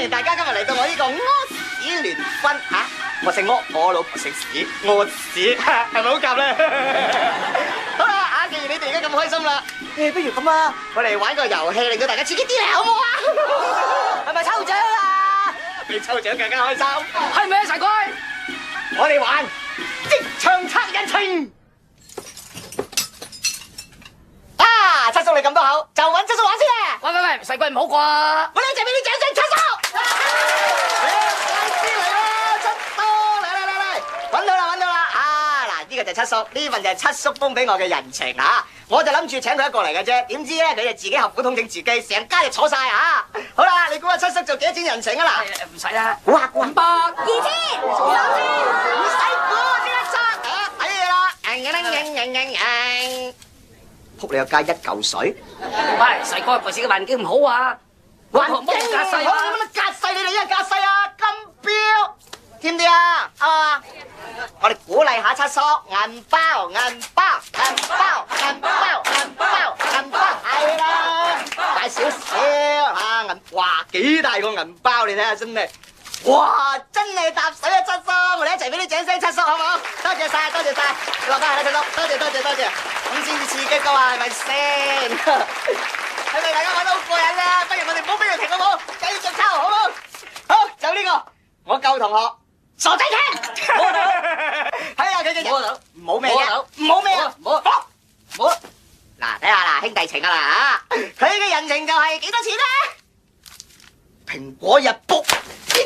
歡迎大家今日嚟到我呢個屙屎聯婚嚇，我姓屙，我老婆姓屎，屙屎係咪好夾咧？好啦，既然你哋而家咁開心啦，不如咁啊，我哋玩個遊戲，令到大家刺激啲嚟，好唔好啊？係咪抽獎啊？比抽獎更加開心，係咪啊，神龜？我哋玩即場測人情。七叔你咁多口，就揾七叔玩先啦！喂，細龜唔好啩！我哋一齊俾啲掌聲，七叔！快啲嚟啦，七叔！嚟！揾到啦！啊，嗱，呢個就係七叔，呢份就係七叔封俾我嘅人情啊！我就諗住請佢一個嚟嘅啫，點知咧佢就自己合府統整自己，成家就坐晒啊！好啦，你估下七叔做幾多錢人情啊嗱？唔使啦，估下500、2000、3000，唔使估，即刻測啊！睇嘢啦！仆你個街一嚿水！喂，細個嗰時嘅環境唔好啊，環境唔好，你乜隔世？你哋一隔世啊！金標，知唔知啊？我哋鼓勵下七叔，銀包，係啦，大少少啊！哇，幾大個銀包你睇下，真係，哇，真係搭水啊！七叔，我哋一齊俾啲掌聲，七叔好唔好？多謝晒，落翻嚟啦，七叔，多謝。咁先至刺激噶嘛，係咪先？睇嚟大家玩得好過癮啦，不如我哋唔好俾佢停好唔好？繼續抽好唔好？好，就呢個我舊同學傻仔聽，睇下佢嘅人，唔好咩嘅，唔好咩啊，唔好。嗱，睇下啦，兄弟情啊啦嚇，佢嘅人情就係幾多錢咧？蘋果日報呢個一